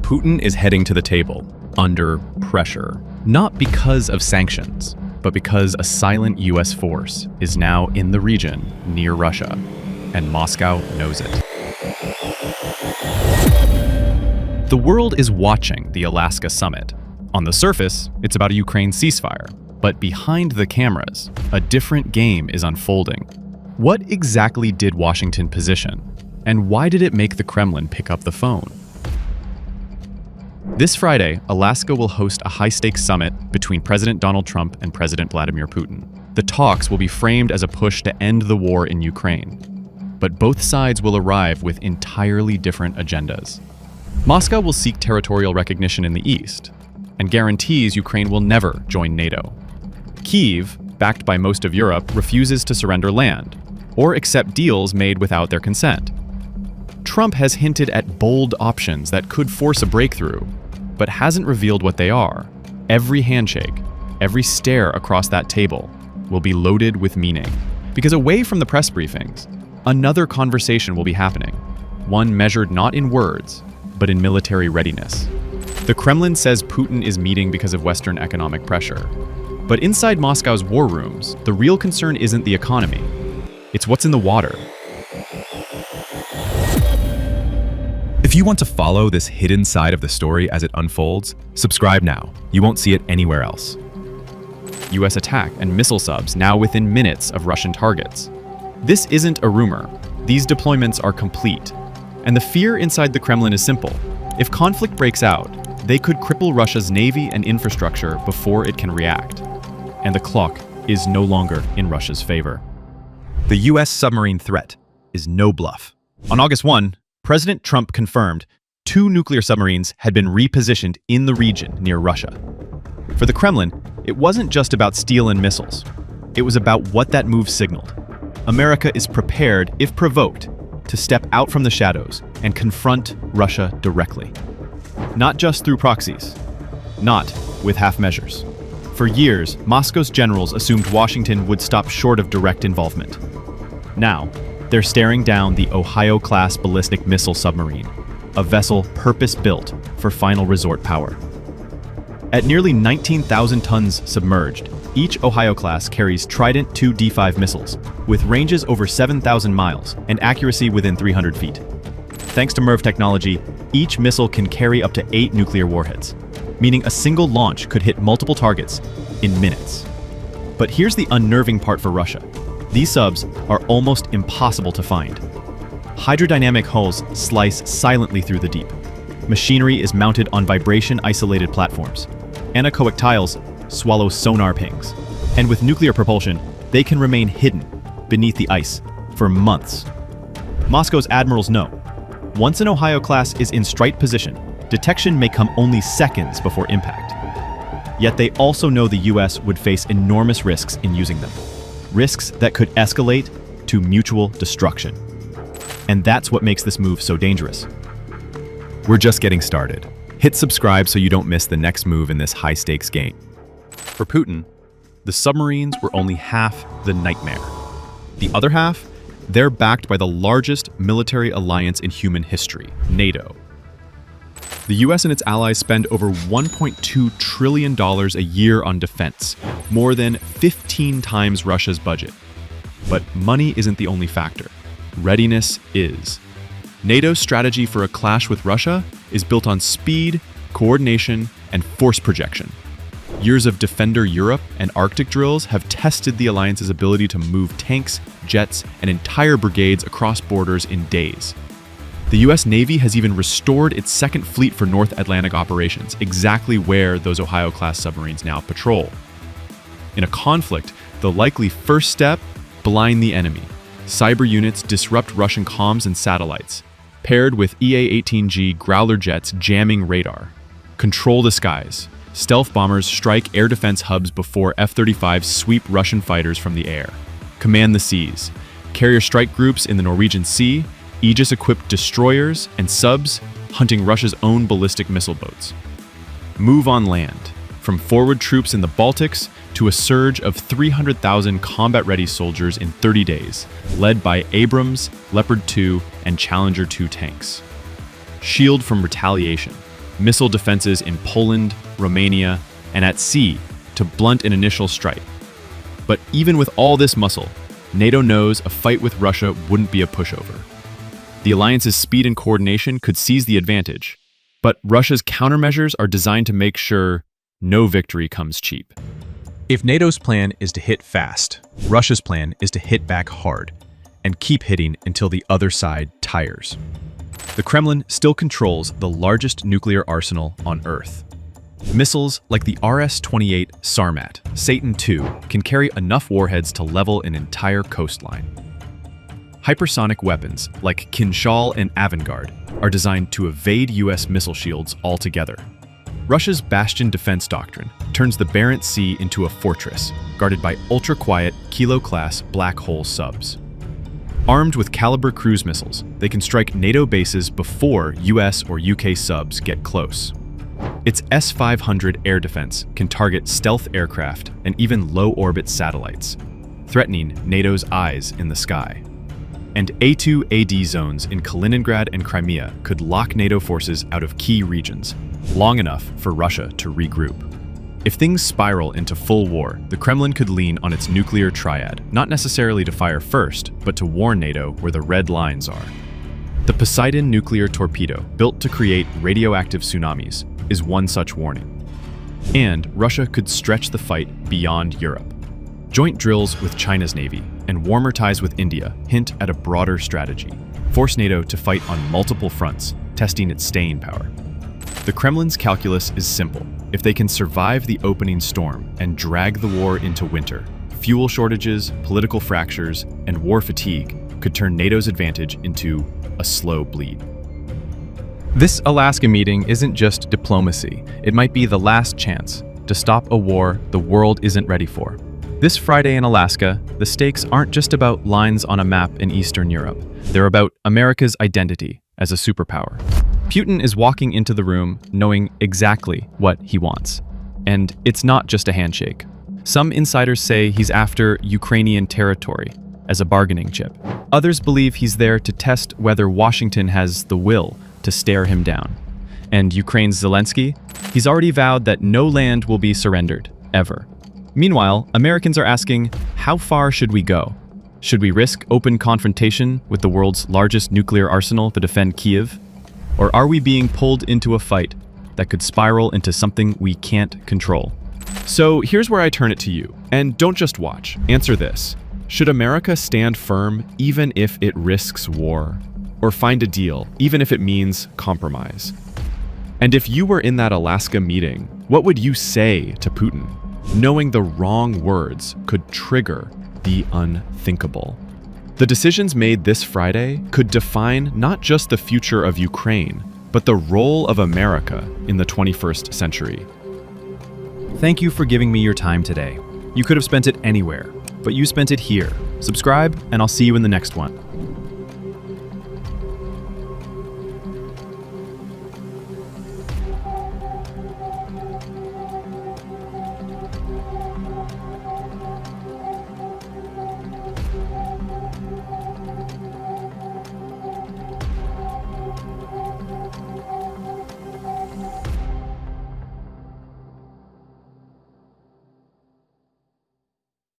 Putin is heading to the table, under pressure, not because of sanctions, but because a silent US force is now in the region near Russia, and Moscow knows it. The world is watching the Alaska summit. On the surface, it's about a Ukraine ceasefire, but behind the cameras, a different game is unfolding. What exactly did Washington position, and why did it make the Kremlin pick up the phone? This Friday, Alaska will host a high-stakes summit between President Donald Trump and President Vladimir Putin. The talks will be framed as a push to end the war in Ukraine. But both sides will arrive with entirely different agendas. Moscow will seek territorial recognition in the east, and guarantees Ukraine will never join NATO. Kyiv, backed by most of Europe, refuses to surrender land, or accept deals made without their consent. Trump has hinted at bold options that could force a breakthrough, but hasn't revealed what they are. Every handshake, every stare across that table will be loaded with meaning. Because away from the press briefings, another conversation will be happening, one measured not in words, but in military readiness. The Kremlin says Putin is meeting because of Western economic pressure. But inside Moscow's war rooms, the real concern isn't the economy. It's what's in the water. If you want to follow this hidden side of the story as it unfolds, subscribe now. You won't see it anywhere else. US attack and missile subs now within minutes of Russian targets. This isn't a rumor. These deployments are complete. And the fear inside the Kremlin is simple. If conflict breaks out, they could cripple Russia's navy and infrastructure before it can react. And the clock is no longer in Russia's favor. The US submarine threat is no bluff. On August 1, President Trump confirmed 2 nuclear submarines had been repositioned in the region near Russia. For the Kremlin, it wasn't just about steel and missiles. It was about what that move signaled. America is prepared, if provoked, to step out from the shadows and confront Russia directly. Not just through proxies, not with half measures. For years, Moscow's generals assumed Washington would stop short of direct involvement. Now, they're staring down the Ohio-class ballistic missile submarine, a vessel purpose-built for final resort power. At nearly 19,000 tons submerged, each Ohio-class carries Trident II D5 missiles, with ranges over 7,000 miles and accuracy within 300 feet. Thanks to MIRV technology, each missile can carry up to 8 nuclear warheads, meaning a single launch could hit multiple targets in minutes. But here's the unnerving part for Russia. These subs are almost impossible to find. Hydrodynamic hulls slice silently through the deep. Machinery is mounted on vibration-isolated platforms. Anechoic tiles swallow sonar pings. And with nuclear propulsion, they can remain hidden beneath the ice for months. Moscow's admirals know, once an Ohio class is in strike position, detection may come only seconds before impact. Yet they also know the US would face enormous risks in using them. Risks that could escalate to mutual destruction. And that's what makes this move so dangerous. We're just getting started. Hit subscribe so you don't miss the next move in this high-stakes game. For Putin, the submarines were only half the nightmare. The other half, they're backed by the largest military alliance in human history, NATO. The US and its allies spend over $1.2 trillion a year on defense, more than 15 times Russia's budget. But money isn't the only factor. Readiness is. NATO's strategy for a clash with Russia is built on speed, coordination, and force projection. Years of Defender Europe and Arctic drills have tested the alliance's ability to move tanks, jets, and entire brigades across borders in days. The US Navy has even restored its second fleet for North Atlantic operations, exactly where those Ohio-class submarines now patrol. In a conflict, the likely first step, blind the enemy. Cyber units disrupt Russian comms and satellites, paired with EA-18G Growler jets jamming radar. Control the skies. Stealth bombers strike air defense hubs before F-35s sweep Russian fighters from the air. Command the seas. Carrier strike groups in the Norwegian Sea, Aegis-equipped destroyers and subs hunting Russia's own ballistic missile boats. Move on land, from forward troops in the Baltics to a surge of 300,000 combat-ready soldiers in 30 days, led by Abrams, Leopard 2, and Challenger 2 tanks. Shield from retaliation. missile defenses in Poland, Romania, and at sea to blunt an initial strike. But even with all this muscle, NATO knows a fight with Russia wouldn't be a pushover. The alliance's speed and coordination could seize the advantage, but Russia's countermeasures are designed to make sure no victory comes cheap. If NATO's plan is to hit fast, Russia's plan is to hit back hard and keep hitting until the other side tires. The Kremlin still controls the largest nuclear arsenal on Earth. Missiles like the RS-28 Sarmat, Satan II, can carry enough warheads to level an entire coastline. Hypersonic weapons like Kinshal and Avangard are designed to evade US missile shields altogether. Russia's Bastion defense doctrine turns the Barents Sea into a fortress, guarded by ultra-quiet Kilo-class black hole subs. Armed with Caliber cruise missiles, they can strike NATO bases before US or UK subs get close. Its S-500 air defense can target stealth aircraft and even low-orbit satellites, threatening NATO's eyes in the sky. And A2AD zones in Kaliningrad and Crimea could lock NATO forces out of key regions, long enough for Russia to regroup. If things spiral into full war, the Kremlin could lean on its nuclear triad, not necessarily to fire first, but to warn NATO where the red lines are. The Poseidon nuclear torpedo, built to create radioactive tsunamis, is one such warning. And Russia could stretch the fight beyond Europe. Joint drills with China's Navy and warmer ties with India hint at a broader strategy, force NATO to fight on multiple fronts, testing its staying power. The Kremlin's calculus is simple. If they can survive the opening storm and drag the war into winter, fuel shortages, political fractures, and war fatigue could turn NATO's advantage into a slow bleed. This Alaska meeting isn't just diplomacy. It might be the last chance to stop a war the world isn't ready for. This Friday in Alaska, the stakes aren't just about lines on a map in Eastern Europe. They're about America's identity as a superpower. Putin is walking into the room knowing exactly what he wants. And it's not just a handshake. Some insiders say he's after Ukrainian territory as a bargaining chip. Others believe he's there to test whether Washington has the will to stare him down. And Ukraine's Zelensky? He's already vowed that no land will be surrendered, ever. Meanwhile, Americans are asking, how far should we go? Should we risk open confrontation with the world's largest nuclear arsenal to defend Kyiv? Or are we being pulled into a fight that could spiral into something we can't control? So here's where I turn it to you. And don't just watch. Answer this. Should America stand firm even if it risks war? Or find a deal, even if it means compromise? And if you were in that Alaska meeting, what would you say to Putin, knowing the wrong words could trigger the unthinkable? The decisions made this Friday could define not just the future of Ukraine, but the role of America in the 21st century. Thank you for giving me your time today. You could have spent it anywhere, but you spent it here. Subscribe, and I'll see you in the next one.